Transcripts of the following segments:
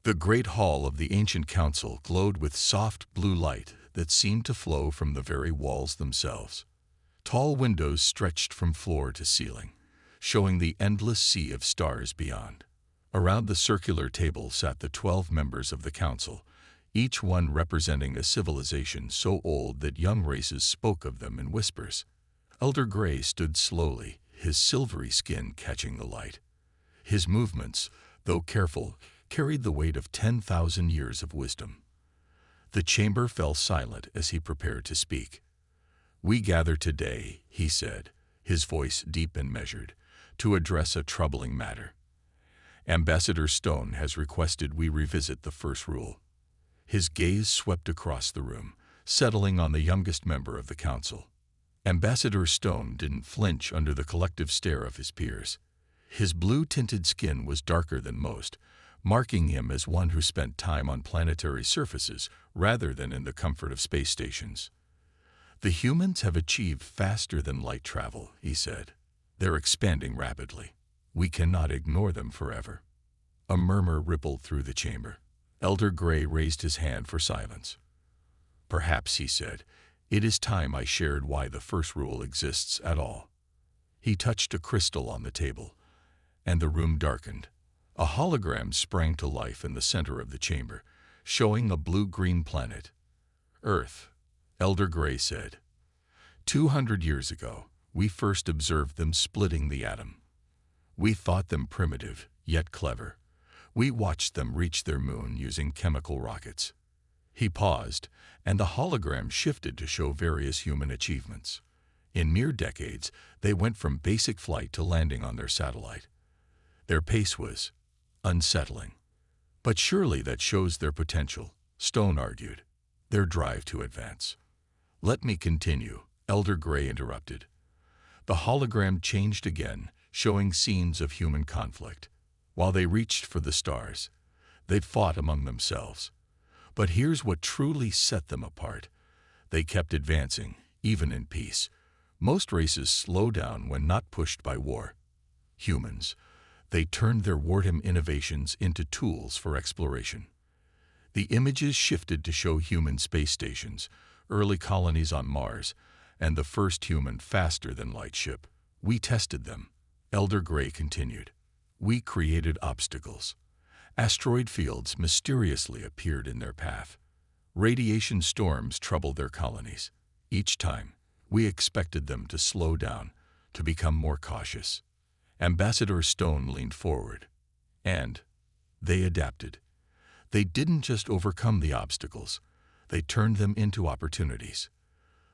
The great hall of the ancient council glowed with soft blue light that seemed to flow from the very walls themselves. Tall windows stretched from floor to ceiling, showing the endless sea of stars beyond. Around the circular table sat the 12 members of the council, each one representing a civilization so old that young races spoke of them in whispers. Elder Gray stood slowly, his silvery skin catching the light. His movements, though careful, carried the weight of 10,000 years of wisdom. The chamber fell silent as he prepared to speak. "We gather today," he said, his voice deep and measured, "to address a troubling matter. Ambassador Stone has requested we revisit the first rule." His gaze swept across the room, settling on the youngest member of the council. Ambassador Stone didn't flinch under the collective stare of his peers. His blue-tinted skin was darker than most, marking him as one who spent time on planetary surfaces rather than in the comfort of space stations. "The humans have achieved faster than light travel," he said. "They're expanding rapidly. We cannot ignore them forever." A murmur rippled through the chamber. Elder Gray raised his hand for silence. "Perhaps," he said, "it is time I shared why the first rule exists at all." He touched a crystal on the table, and the room darkened. A hologram sprang to life in the center of the chamber, showing a blue-green planet. "Earth," Elder Gray said. "200 years ago, we first observed them splitting the atom. We thought them primitive, yet clever. We watched them reach their moon using chemical rockets." He paused, and the hologram shifted to show various human achievements. In mere decades, they went from basic flight to landing on their satellite. Their pace was unsettling. "But surely that shows their potential," Stone argued, "their drive to advance." "Let me continue," Elder Gray interrupted. The hologram changed again, showing scenes of human conflict. While they reached for the stars, they fought among themselves. But here's what truly set them apart. They kept advancing, even in peace. Most races slow down when not pushed by war. Humans, they turned their wartime innovations into tools for exploration. The images shifted to show human space stations, early colonies on Mars, and the first human faster-than-light ship. "We tested them," Elder Gray continued. "We created obstacles. Asteroid fields mysteriously appeared in their path. Radiation storms troubled their colonies. Each time, we expected them to slow down, to become more cautious." Ambassador Stone leaned forward. "And they adapted. They didn't just overcome the obstacles, they turned them into opportunities.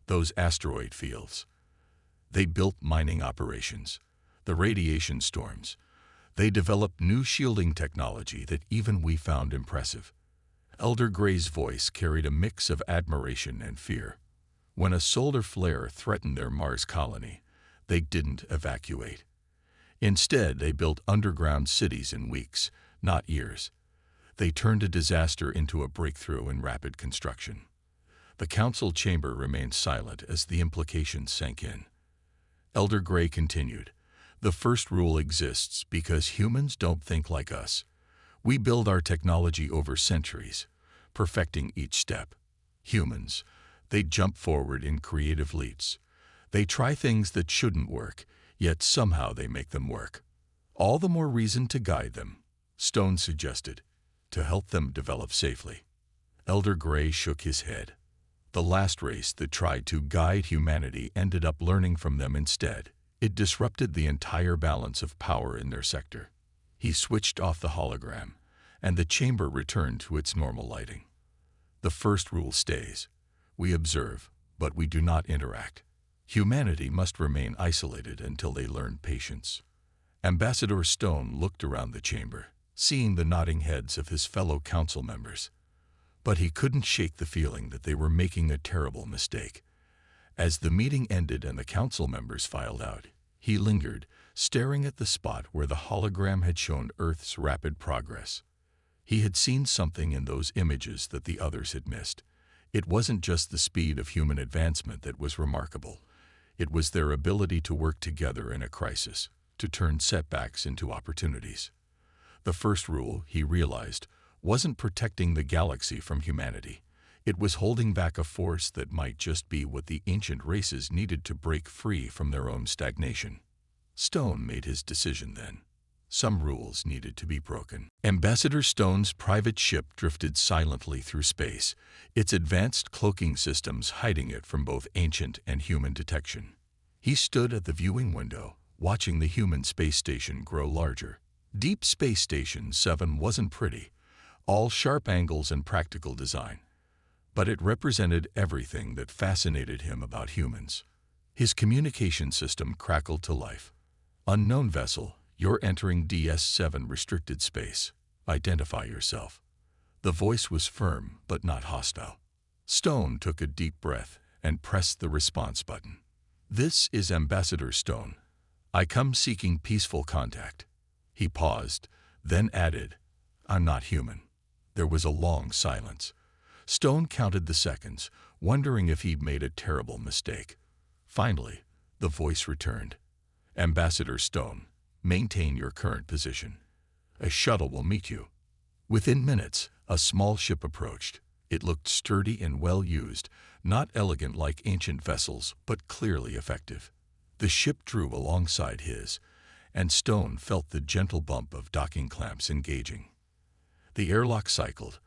Those asteroid fields. They built mining operations. The radiation storms. They developed new shielding technology that even we found impressive." Elder Gray's voice carried a mix of admiration and fear. When a solar flare threatened their Mars colony, they didn't evacuate. Instead, they built underground cities in weeks, not years. They turned a disaster into a breakthrough in rapid construction. The council chamber remained silent as the implications sank in. Elder Gray continued, "The first rule exists because humans don't think like us. We build our technology over centuries, perfecting each step. Humans, they jump forward in creative leaps. They try things that shouldn't work, yet somehow they make them work. All the more reason to guide them," Stone suggested, "to help them develop safely." Elder Gray shook his head. The last race that tried to guide humanity ended up learning from them instead. It disrupted the entire balance of power in their sector. He switched off the hologram, and the chamber returned to its normal lighting. "The first rule stays. We observe, but we do not interact. Humanity must remain isolated until they learn patience." Ambassador Stone looked around the chamber, seeing the nodding heads of his fellow council members. But he couldn't shake the feeling that they were making a terrible mistake. As the meeting ended and the council members filed out, he lingered, staring at the spot where the hologram had shown Earth's rapid progress. He had seen something in those images that the others had missed. It wasn't just the speed of human advancement that was remarkable. It was their ability to work together in a crisis, to turn setbacks into opportunities. The first rule, he realized, wasn't protecting the galaxy from humanity. It was holding back a force that might just be what the ancient races needed to break free from their own stagnation. Stone made his decision then. Some rules needed to be broken. Ambassador Stone's private ship drifted silently through space, its advanced cloaking systems hiding it from both ancient and human detection. He stood at the viewing window, watching the human space station grow larger. Deep Space Station 7 wasn't pretty, all sharp angles and practical design, but it represented everything that fascinated him about humans. His communication system crackled to life. Unknown vessel, you're entering DS7 restricted space. Identify yourself. The voice was firm but not hostile. Stone took a deep breath and pressed the response button. This is Ambassador Stone. I come seeking peaceful contact. He paused, then added, I'm not human. There was a long silence. Stone counted the seconds, wondering if he'd made a terrible mistake. Finally, the voice returned. Ambassador Stone, maintain your current position. A shuttle will meet you. Within minutes, a small ship approached. It looked sturdy and well used, not elegant like ancient vessels, but clearly effective. The ship drew alongside his, and Stone felt the gentle bump of docking clamps engaging. The airlock cycled,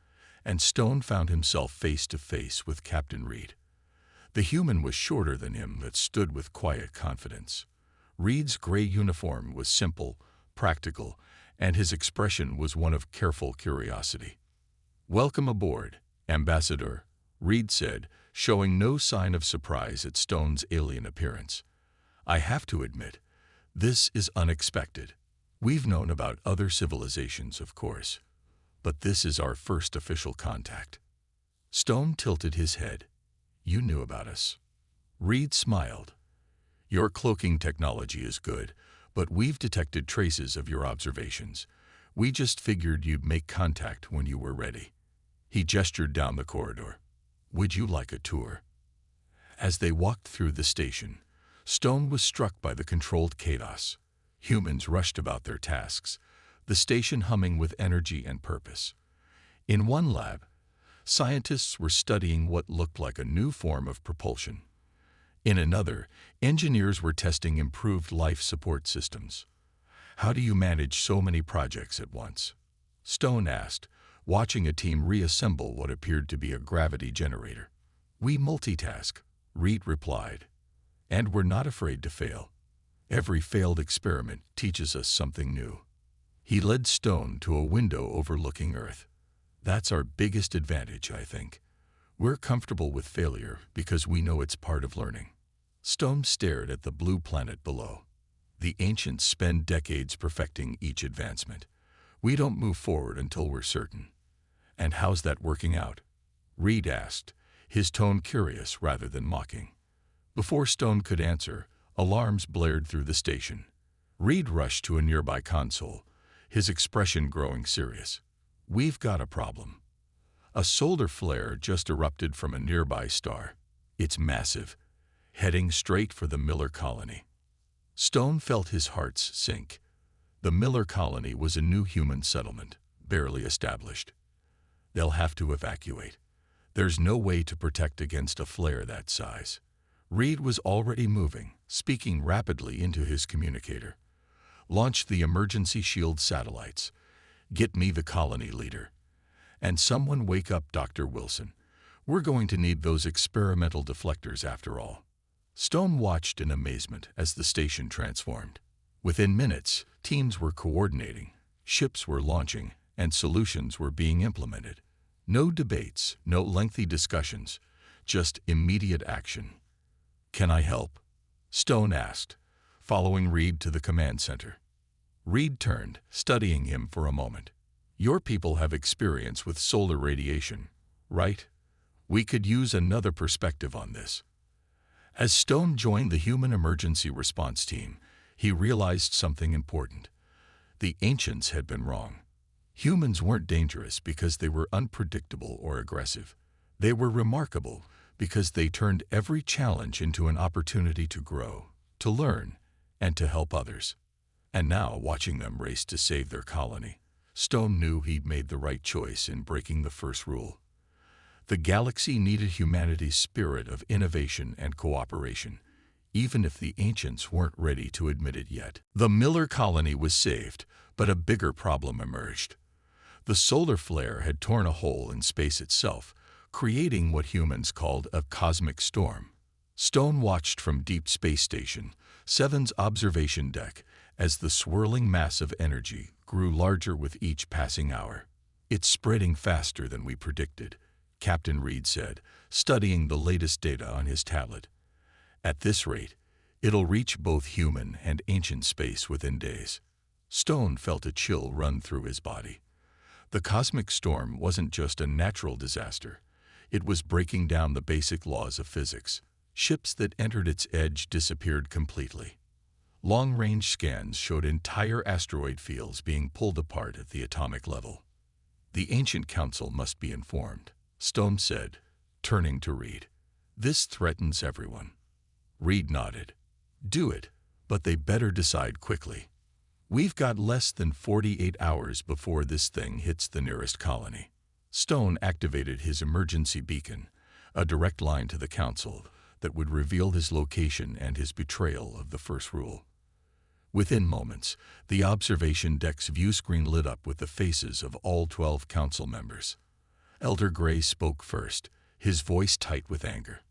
and Stone found himself face to face with Captain Reed. The human was shorter than him but stood with quiet confidence. Reed's gray uniform was simple, practical, and his expression was one of careful curiosity. Welcome aboard, Ambassador, Reed said, showing no sign of surprise at Stone's alien appearance. I have to admit, this is unexpected. We've known about other civilizations, of course, but this is our first official contact. Stone tilted his head. You knew about us. Reed smiled. Your cloaking technology is good, but we've detected traces of your observations. We just figured you'd make contact when you were ready. He gestured down the corridor. Would you like a tour? As they walked through the station, Stone was struck by the controlled chaos. Humans rushed about their tasks, the station humming with energy and purpose. In one lab, scientists were studying what looked like a new form of propulsion. In another, engineers were testing improved life support systems. How do you manage so many projects at once? Stone asked, watching a team reassemble what appeared to be a gravity generator. We multitask, Reed replied, and we're not afraid to fail. Every failed experiment teaches us something new. He led Stone to a window overlooking Earth. That's our biggest advantage, I think. We're comfortable with failure because we know it's part of learning. Stone stared at the blue planet below. The ancients spend decades perfecting each advancement. We don't move forward until we're certain. And how's that working out? Reed asked, his tone curious rather than mocking. Before Stone could answer, alarms blared through the station. Reed rushed to a nearby console, his expression growing serious. We've got a problem. A solar flare just erupted from a nearby star. It's massive, heading straight for the Miller colony. Stone felt his heart sink. The Miller colony was a new human settlement, barely established. They'll have to evacuate. There's no way to protect against a flare that size. Reed was already moving, speaking rapidly into his communicator. Launch the emergency shield satellites. Get me the colony leader. And someone wake up Dr. Wilson. We're going to need those experimental deflectors after all. Stone watched in amazement as the station transformed. Within minutes, teams were coordinating, ships were launching, and solutions were being implemented. No debates, no lengthy discussions, just immediate action. Can I help? Stone asked, following Reed to the command center. Reed turned, studying him for a moment. Your people have experience with solar radiation, right? We could use another perspective on this. As Stone joined the human emergency response team, he realized something important. The ancients had been wrong. Humans weren't dangerous because they were unpredictable or aggressive. They were remarkable because they turned every challenge into an opportunity to grow, to learn, and to help others. And now, watching them race to save their colony, Stone knew he'd made the right choice in breaking the first rule. The galaxy needed humanity's spirit of innovation and cooperation, even if the ancients weren't ready to admit it yet. The Miller colony was saved, but a bigger problem emerged. The solar flare had torn a hole in space itself, creating what humans called a cosmic storm. Stone watched from Deep Space Station 7's observation deck as the swirling mass of energy grew larger with each passing hour. "It's spreading faster than we predicted," Captain Reed said, studying the latest data on his tablet. "At this rate, it'll reach both human and ancient space within days." Stone felt a chill run through his body. The cosmic storm wasn't just a natural disaster. It was breaking down the basic laws of physics. Ships that entered its edge disappeared completely. Long-range scans showed entire asteroid fields being pulled apart at the atomic level. "The Ancient Council must be informed," Stone said, turning to Reed. "This threatens everyone." Reed nodded. "Do it, but they better decide quickly. We've got less than 48 hours before this thing hits the nearest colony." Stone activated his emergency beacon, a direct line to the Council that would reveal his location and his betrayal of the first rule. Within moments, the observation deck's view screen lit up with the faces of all 12 council members. Elder Gray spoke first, his voice tight with anger.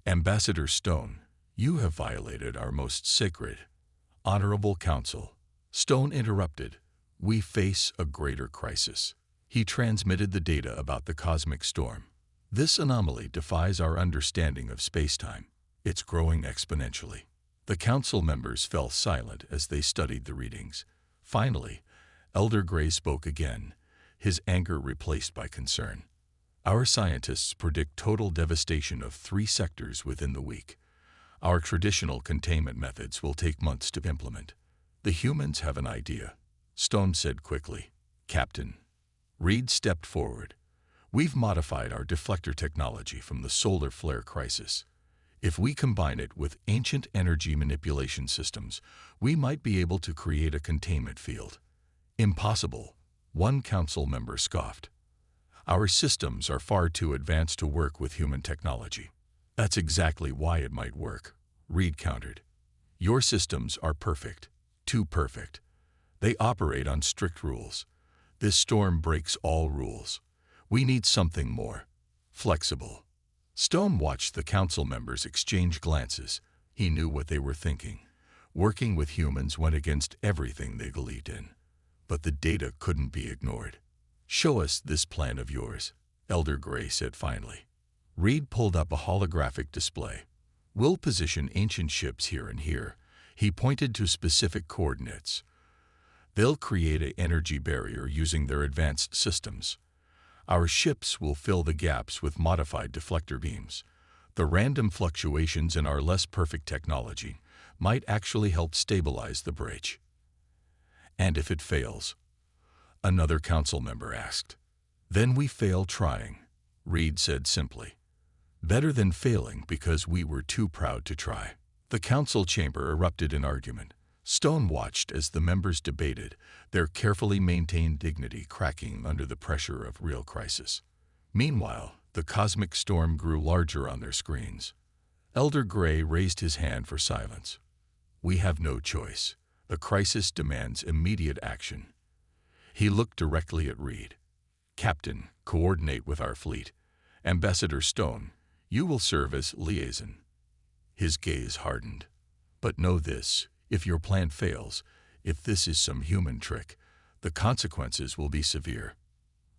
"Ambassador Stone, you have violated our most sacred, honorable council." Stone interrupted. "We face a greater crisis." He transmitted the data about the cosmic storm. "This anomaly defies our understanding of space-time. It's growing exponentially." The council members fell silent as they studied the readings. Finally, Elder Gray spoke again, his anger replaced by concern. "Our scientists predict total devastation of 3 sectors within the week. Our traditional containment methods will take months to implement." "The humans have an idea," Stone said quickly. "Captain." Reed stepped forward. "We've modified our deflector technology from the solar flare crisis. If we combine it with ancient energy manipulation systems, we might be able to create a containment field." "Impossible," one council member scoffed. "Our systems are far too advanced to work with human technology." "That's exactly why it might work," Reed countered. "Your systems are perfect, too perfect. They operate on strict rules. This storm breaks all rules. We need something more flexible." Stone watched the council members exchange glances. He knew what they were thinking. Working with humans went against everything they believed in. But the data couldn't be ignored. "Show us this plan of yours," Elder Gray said finally. Reed pulled up a holographic display. "We'll position ancient ships here and here." He pointed to specific coordinates. "They'll create an energy barrier using their advanced systems. Our ships will fill the gaps with modified deflector beams. The random fluctuations in our less perfect technology might actually help stabilize the breach." "And if it fails?" another council member asked. "Then we fail trying," Reed said simply. "Better than failing because we were too proud to try." The council chamber erupted in argument. Stone watched as the members debated, their carefully maintained dignity cracking under the pressure of real crisis. Meanwhile, the cosmic storm grew larger on their screens. Elder Gray raised his hand for silence. "We have no choice. The crisis demands immediate action." He looked directly at Reed. "Captain, coordinate with our fleet. Ambassador Stone, you will serve as liaison." His gaze hardened. "But know this. If your plan fails, if this is some human trick, the consequences will be severe."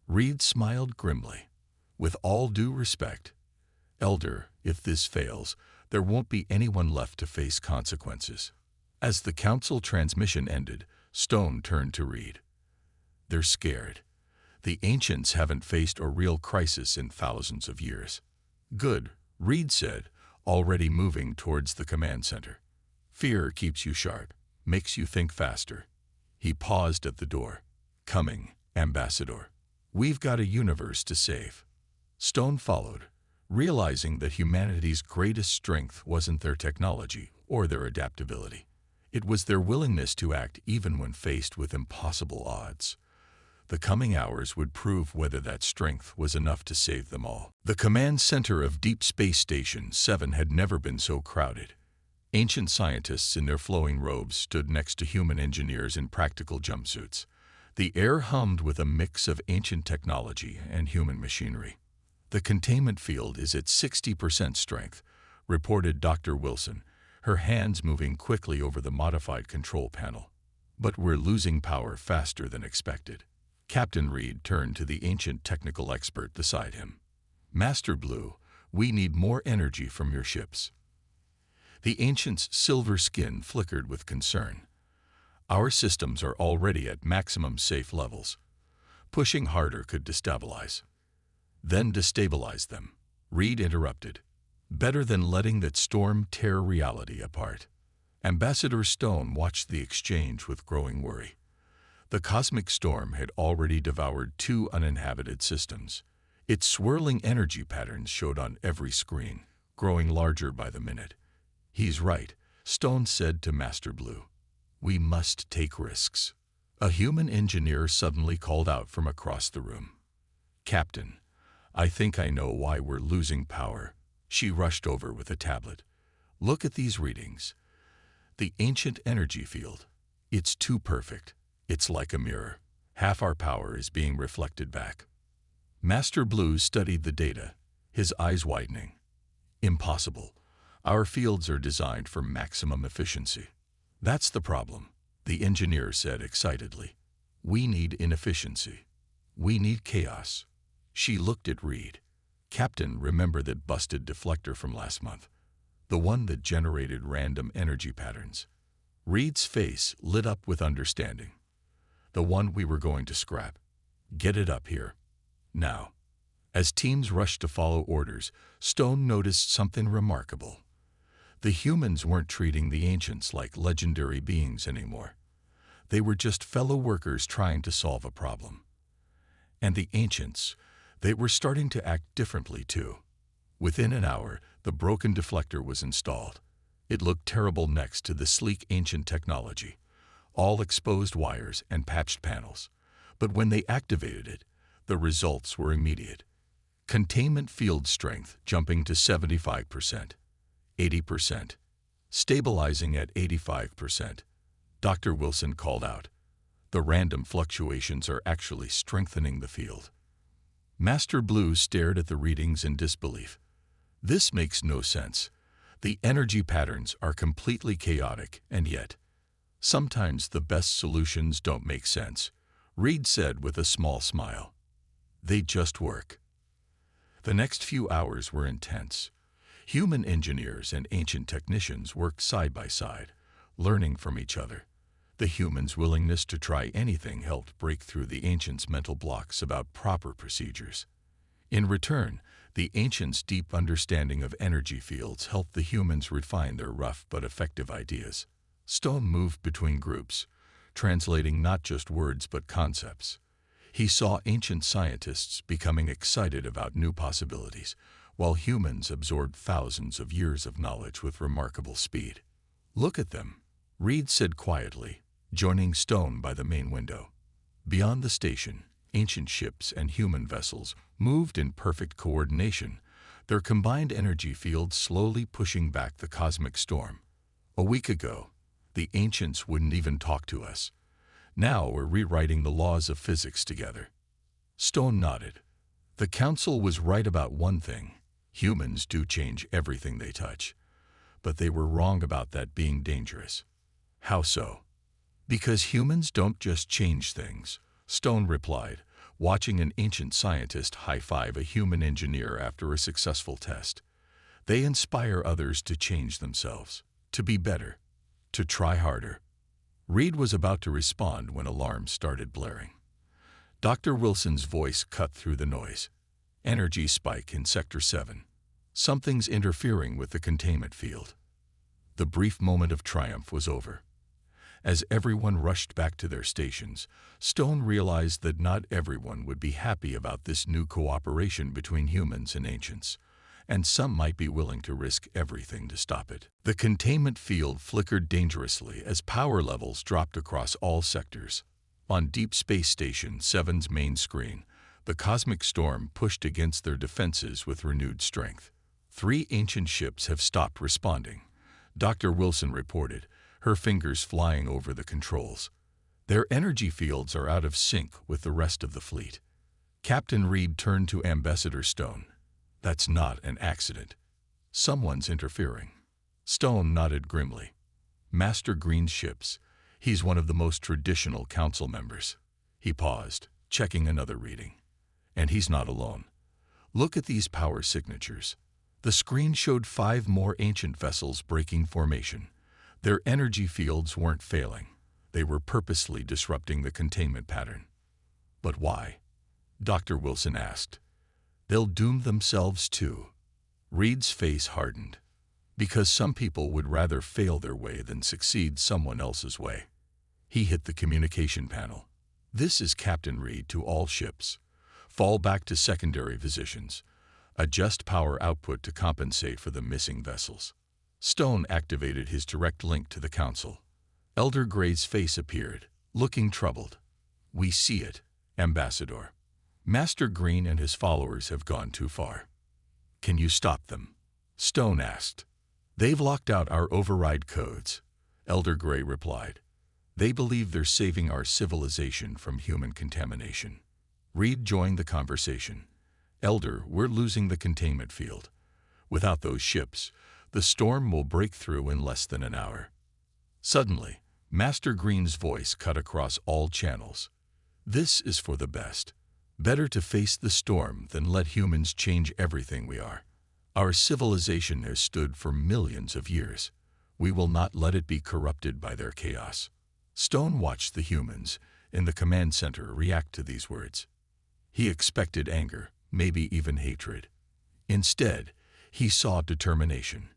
Reed smiled grimly. "With all due respect, Elder, if this fails, there won't be anyone left to face consequences." As the council transmission ended, Stone turned to Reed. "They're scared. The ancients haven't faced a real crisis in thousands of years." "Good," Reed said, already moving towards the command center. "Fear keeps you sharp, makes you think faster." He paused at the door. "Coming, Ambassador. We've got a universe to save." Stone followed, realizing that humanity's greatest strength wasn't their technology or their adaptability. It was their willingness to act even when faced with impossible odds. The coming hours would prove whether that strength was enough to save them all. The command center of Deep Space Station 7 had never been so crowded. Ancient scientists in their flowing robes stood next to human engineers in practical jumpsuits. The air hummed with a mix of ancient technology and human machinery. "The containment field is at 60% strength," reported Dr. Wilson, her hands moving quickly over the modified control panel. "But we're losing power faster than expected." Captain Reed turned to the ancient technical expert beside him. "Master Blue, we need more energy from your ships." The ancient's silver skin flickered with concern. "Our systems are already at maximum safe levels. Pushing harder could destabilize." "Then destabilize them," Reed interrupted. "Better than letting that storm tear reality apart." Ambassador Stone watched the exchange with growing worry. The cosmic storm had already devoured 2 uninhabited systems. Its swirling energy patterns showed on every screen, growing larger by the minute. "He's right," Stone said to Master Blue. "We must take risks." A human engineer suddenly called out from across the room. "Captain, I think I know why we're losing power." She rushed over with a tablet. "Look at these readings. The ancient energy field. It's too perfect. It's like a mirror. Half our power is being reflected back." Master Blue studied the data, his eyes widening. "Impossible. Our fields are designed for maximum efficiency." "That's the problem," the engineer said excitedly. "We need inefficiency. We need chaos." She looked at Reed. "Captain, remember that busted deflector from last month? The one that generated random energy patterns?" Reed's face lit up with understanding. "The one we were going to scrap. Get it up here. Now." As teams rushed to follow orders, Stone noticed something remarkable. The humans weren't treating the ancients like legendary beings anymore. They were just fellow workers trying to solve a problem. And the ancients, they were starting to act differently too. Within an hour, the broken deflector was installed. It looked terrible next to the sleek ancient technology, all exposed wires and patched panels. But when they activated it, the results were immediate. Containment field strength jumping to 75%, 80%, stabilizing at 85%. Dr. Wilson called out, "The random fluctuations are actually strengthening the field." Master Blue stared at the readings in disbelief. "This makes no sense. The energy patterns are completely chaotic, and yet, sometimes the best solutions don't make sense," Reed said with a small smile. "They just work." The next few hours were intense. Human engineers and ancient technicians worked side by side, learning from each other. The humans' willingness to try anything helped break through the ancients' mental blocks about proper procedures. In return, the ancients' deep understanding of energy fields helped the humans refine their rough but effective ideas. Stone moved between groups, translating not just words but concepts. He saw ancient scientists becoming excited about new possibilities, while humans absorbed thousands of years of knowledge with remarkable speed. "Look at them," Reed said quietly, joining Stone by the main window. Beyond the station, ancient ships and human vessels moved in perfect coordination, their combined energy fields slowly pushing back the cosmic storm. "A week ago, the ancients wouldn't even talk to us. Now we're rewriting the laws of physics together." Stone nodded. The council was right about one thing. Humans do change everything they touch. But they were wrong about that being dangerous. "How so?" "Because humans don't just change things," Stone replied, watching an ancient scientist high-five a human engineer after a successful test. "They inspire others to change themselves, to be better, to try harder." Reed was about to respond when alarms started blaring. Dr. Wilson's voice cut through the noise. "Energy spike in Sector 7. Something's interfering with the containment field." The brief moment of triumph was over. As everyone rushed back to their stations, Stone realized that not everyone would be happy about this new cooperation between humans and ancients, and some might be willing to risk everything to stop it. The containment field flickered dangerously as power levels dropped across all sectors. On Deep Space Station 7's main screen, the cosmic storm pushed against their defenses with renewed strength. 3 ancient ships have stopped responding, Dr. Wilson reported, her fingers flying over the controls. Their energy fields are out of sync with the rest of the fleet. Captain Reed turned to Ambassador Stone. That's not an accident. Someone's interfering. Stone nodded grimly. Master Green's ships. He's one of the most traditional council members. He paused, checking another reading. And he's not alone. Look at these power signatures. The screen showed 5 more ancient vessels breaking formation. Their energy fields weren't failing. They were purposely disrupting the containment pattern. But why? Dr. Wilson asked. They'll doom themselves too. Reed's face hardened. Because some people would rather fail their way than succeed someone else's way. He hit the communication panel. This is Captain Reed to all ships. Fall back to secondary positions. Adjust power output to compensate for the missing vessels. Stone activated his direct link to the council. Elder Gray's face appeared, looking troubled. We see it, Ambassador. Master Green and his followers have gone too far. Can you stop them? Stone asked. They've locked out our override codes, Elder Gray replied. They believe they're saving our civilization from human contamination. Reed joined the conversation. Elder, we're losing the containment field. Without those ships, the storm will break through in less than an hour. Suddenly, Master Green's voice cut across all channels. This is for the best. Better to face the storm than let humans change everything we are. Our civilization has stood for millions of years. We will not let it be corrupted by their chaos. Stone watched the humans in the command center react to these words. He expected anger, maybe even hatred. Instead, he saw determination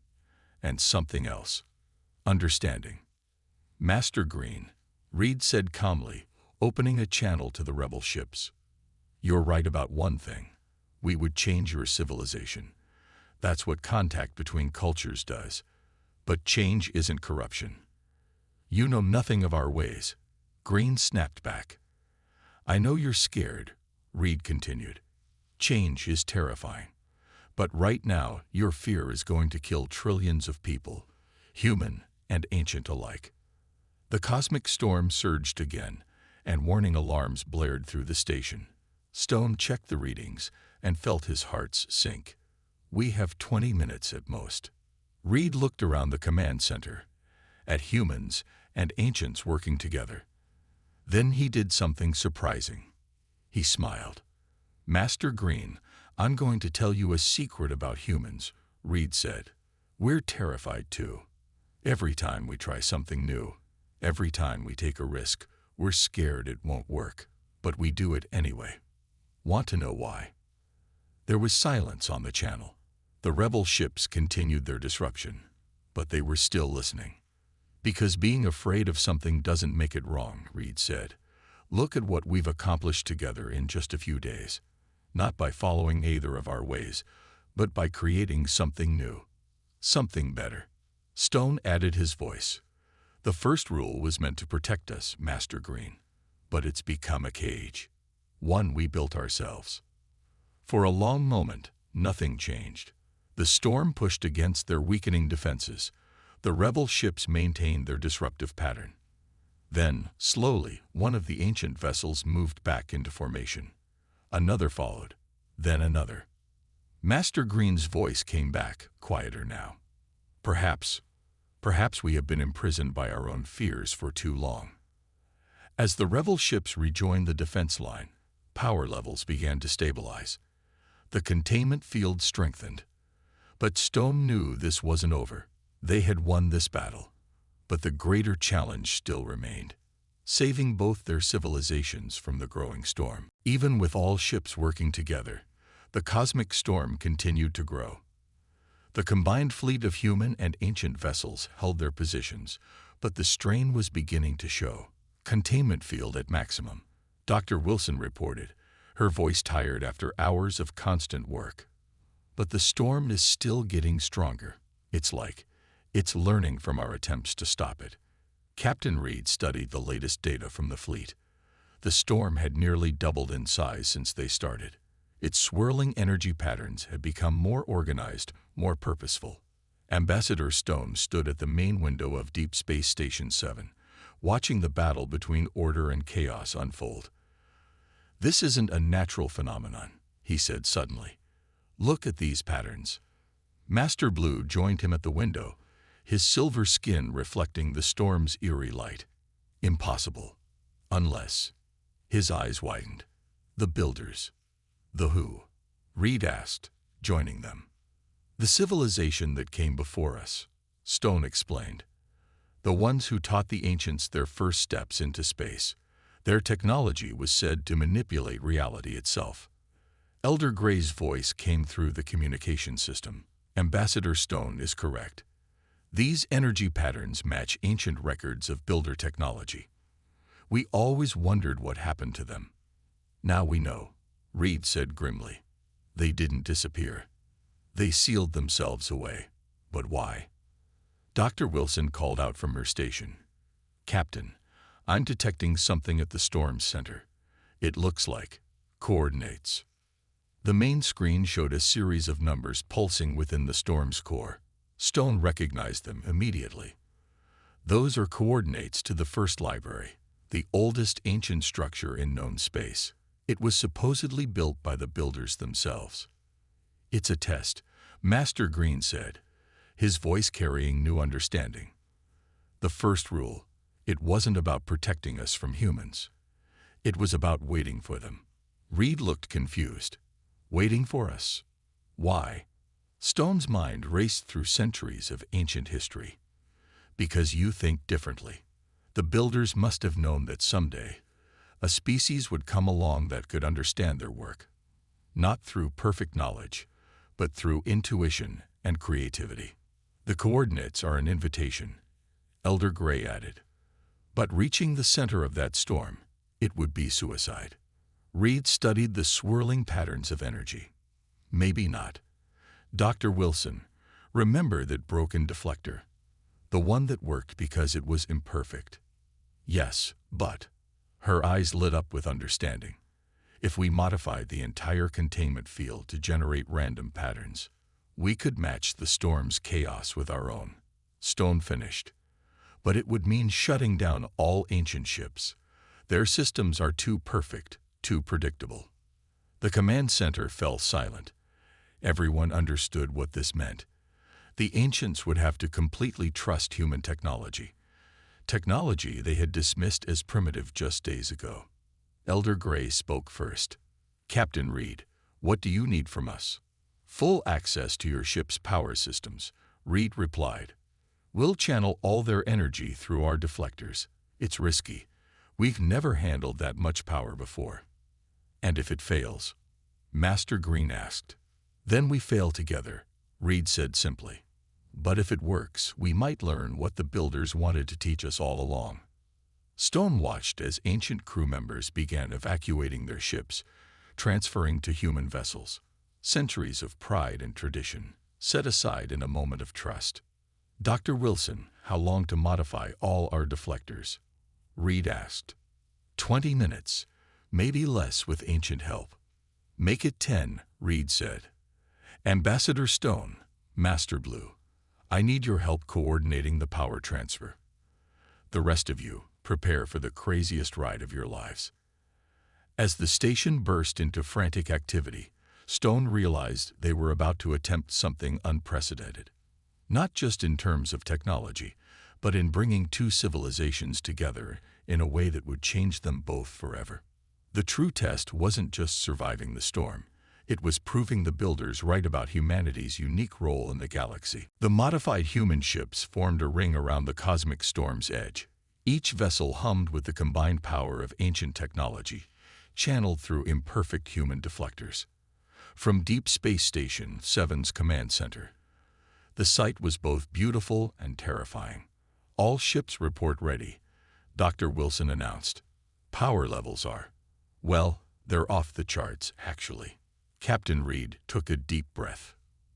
and something else, understanding. Master Green, Reed said calmly, opening a channel to the rebel ships. You're right about one thing. We would change your civilization. That's what contact between cultures does. But change isn't corruption. You know nothing of our ways. Green snapped back. I know you're scared, Reed continued. Change is terrifying. But right now, your fear is going to kill trillions of people, human and ancient alike. The cosmic storm surged again, and warning alarms blared through the station. Stone checked the readings and felt his heart sink. We have 20 minutes at most. Reed looked around the command center, at humans and ancients working together. Then he did something surprising. He smiled. Master Green, I'm going to tell you a secret about humans, Reed said. We're terrified too. Every time we try something new, every time we take a risk, we're scared it won't work, but we do it anyway. Want to know why? There was silence on the channel. The rebel ships continued their disruption, but they were still listening. Because being afraid of something doesn't make it wrong, Reed said. Look at what we've accomplished together in just a few days. Not by following either of our ways, but by creating something new. Something better. Stone added his voice. The first rule was meant to protect us, Master Green. But it's become a cage. One we built ourselves. For a long moment, nothing changed. The storm pushed against their weakening defenses. The rebel ships maintained their disruptive pattern. Then, slowly, one of the ancient vessels moved back into formation. Another followed, then another. Master Green's voice came back, quieter now. Perhaps we have been imprisoned by our own fears for too long. As the rebel ships rejoined the defense line, power levels began to stabilize. The containment field strengthened. But Stone knew this wasn't over. They had won this battle. But the greater challenge still remained. Saving both their civilizations from the growing storm. Even with all ships working together, the cosmic storm continued to grow. The combined fleet of human and ancient vessels held their positions, but the strain was beginning to show. Containment field at maximum, Dr. Wilson reported, her voice tired after hours of constant work. But the storm is still getting stronger. It's learning from our attempts to stop it. Captain Reed studied the latest data from the fleet. The storm had nearly doubled in size since they started. Its swirling energy patterns had become more organized, more purposeful. Ambassador Stone stood at the main window of Deep Space Station 7, watching the battle between order and chaos unfold. "This isn't a natural phenomenon," he said suddenly. "Look at these patterns." Master Blue joined him at the window, his silver skin reflecting the storm's eerie light. "Impossible. Unless—" His eyes widened. "The Builders." "The who?" Reed asked, joining them. "The civilization that came before us," Stone explained. "The ones who taught the ancients their first steps into space. Their technology was said to manipulate reality itself." Elder Gray's voice came through the communication system. "Ambassador Stone is correct. These energy patterns match ancient records of builder technology. We always wondered what happened to them. Now we know," Reed said grimly. "They didn't disappear. They sealed themselves away. But why?" Dr. Wilson called out from her station. "Captain, I'm detecting something at the storm's center. It looks like coordinates." The main screen showed a series of numbers pulsing within the storm's core. Stone recognized them immediately. "Those are coordinates to the first library, the oldest ancient structure in known space. It was supposedly built by the builders themselves." "It's a test," Master Green said, his voice carrying new understanding. "The first rule, it wasn't about protecting us from humans. It was about waiting for them." Reed looked confused. "Waiting for us? Why?" Stone's mind raced through centuries of ancient history. "Because you think differently. The builders must have known that someday a species would come along that could understand their work. Not through perfect knowledge, but through intuition and creativity. The coordinates are an invitation," Elder Gray added. "But reaching the center of that storm, it would be suicide." Reed studied the swirling patterns of energy. "Maybe not. Dr. Wilson, remember that broken deflector? The one that worked because it was imperfect." "Yes, but—" Her eyes lit up with understanding. "If we modified the entire containment field to generate random patterns, we could match the storm's chaos with our own," Stone finished. "But it would mean shutting down all ancient ships. Their systems are too perfect, too predictable." The command center fell silent. Everyone understood what this meant. The ancients would have to completely trust human technology. Technology they had dismissed as primitive just days ago. Elder Gray spoke first. "Captain Reed, what do you need from us?" "Full access to your ship's power systems," Reed replied. "We'll channel all their energy through our deflectors. It's risky. We've never handled that much power before." "And if it fails?" Master Green asked. "Then we fail together," Reed said simply. "But if it works, we might learn what the builders wanted to teach us all along." Stone watched as ancient crew members began evacuating their ships, transferring to human vessels. Centuries of pride and tradition, set aside in a moment of trust. "Dr. Wilson, how long to modify all our deflectors?" Reed asked. 20 minutes, maybe less with ancient help." "Make it 10, Reed said. "Ambassador Stone, Master Blue, I need your help coordinating the power transfer. The rest of you, prepare for the craziest ride of your lives." As the station burst into frantic activity, Stone realized they were about to attempt something unprecedented. Not just in terms of technology, but in bringing two civilizations together in a way that would change them both forever. The true test wasn't just surviving the storm. It was proving the builders right about humanity's unique role in the galaxy. The modified human ships formed a ring around the cosmic storm's edge. Each vessel hummed with the combined power of ancient technology, channeled through imperfect human deflectors. From Deep Space Station 7's command center, the sight was both beautiful and terrifying. "All ships report ready," Dr. Wilson announced. "Power levels are, well, they're off the charts, actually." Captain Reed took a deep breath.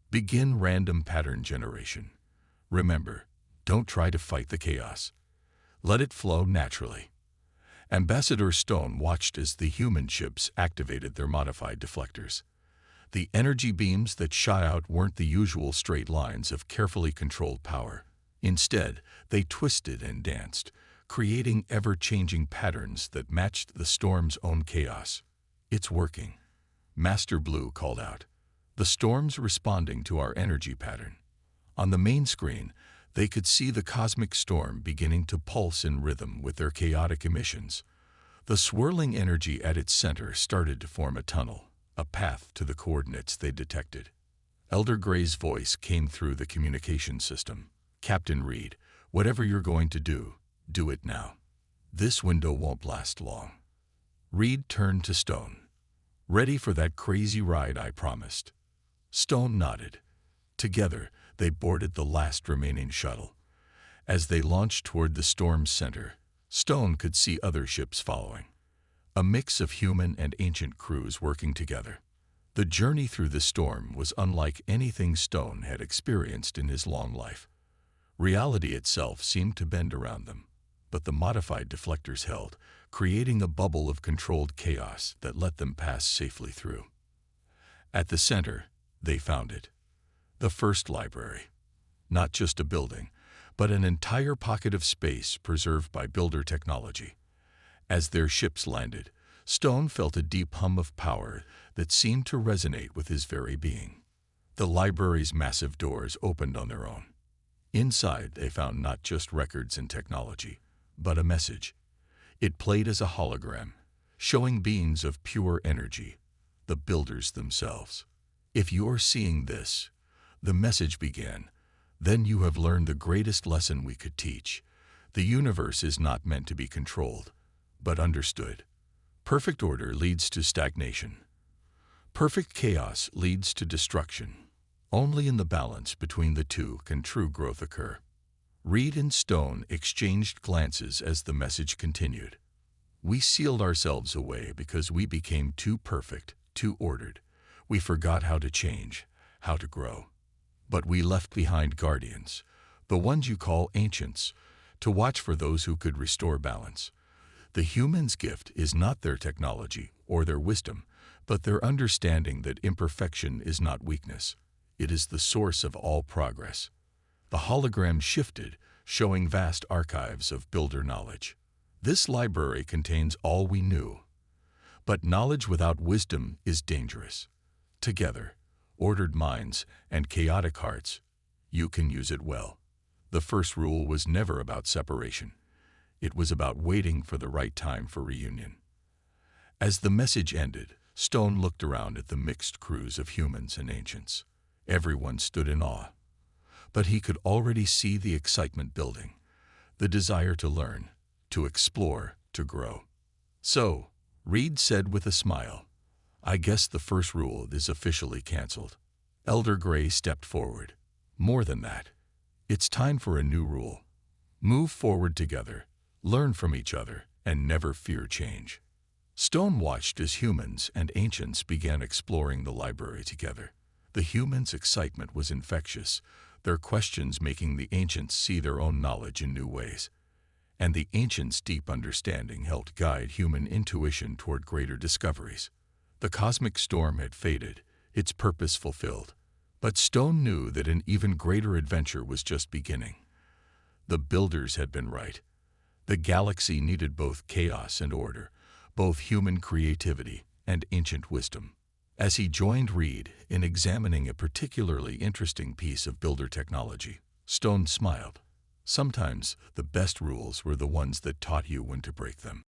"Begin random pattern generation. Remember, don't try to fight the chaos. Let it flow naturally." Ambassador Stone watched as the human ships activated their modified deflectors. The energy beams that shot out weren't the usual straight lines of carefully controlled power. Instead, they twisted and danced, creating ever-changing patterns that matched the storm's own chaos. "It's working," Master Blue called out. "The storm's responding to our energy pattern." On the main screen, they could see the cosmic storm beginning to pulse in rhythm with their chaotic emissions. The swirling energy at its center started to form a tunnel, a path to the coordinates they detected. Elder Gray's voice came through the communication system. "Captain Reed, whatever you're going to do it now. This window won't last long." Reed turned to Stone. "Ready for that crazy ride I promised?" Stone nodded. Together, they boarded the last remaining shuttle. As they launched toward the storm's center, Stone could see other ships following. A mix of human and ancient crews working together. The journey through the storm was unlike anything Stone had experienced in his long life. Reality itself seemed to bend around them, but the modified deflectors held, creating a bubble of controlled chaos that let them pass safely through. At the center, they found it. The first library. Not just a building, but an entire pocket of space preserved by builder technology. As their ships landed, Stone felt a deep hum of power that seemed to resonate with his very being. The library's massive doors opened on their own. Inside, they found not just records and technology, but a message. It played as a hologram, showing beings of pure energy, the builders themselves. "If you're seeing this," the message began, "then you have learned the greatest lesson we could teach. The universe is not meant to be controlled, but understood. Perfect order leads to stagnation. Perfect chaos leads to destruction. Only in the balance between the two can true growth occur." Reed and Stone exchanged glances as the message continued. "We sealed ourselves away because we became too perfect, too ordered. We forgot how to change, how to grow. But we left behind guardians, the ones you call ancients, to watch for those who could restore balance. The humans' gift is not their technology or their wisdom, but their understanding that imperfection is not weakness. It is the source of all progress." The hologram shifted, showing vast archives of builder knowledge. "This library contains all we knew. But knowledge without wisdom is dangerous. Together, ordered minds and chaotic hearts, you can use it well." The first rule was never about separation. It was about waiting for the right time for reunion. As the message ended, Stone looked around at the mixed crews of humans and ancients. Everyone stood in awe. But he could already see the excitement building, the desire to learn, to explore, to grow. "So," Reed said with a smile, "I guess the first rule is officially canceled." Elder Gray stepped forward. "More than that. It's time for a new rule. Move forward together, learn from each other, and never fear change." Stone watched as humans and ancients began exploring the library together. The humans' excitement was infectious, their questions making the ancients see their own knowledge in new ways. And the ancients' deep understanding helped guide human intuition toward greater discoveries. The cosmic storm had faded, its purpose fulfilled. But Stone knew that an even greater adventure was just beginning. The builders had been right. The galaxy needed both chaos and order, both human creativity and ancient wisdom. As he joined Reed in examining a particularly interesting piece of builder technology, Stone smiled. Sometimes the best rules were the ones that taught you when to break them.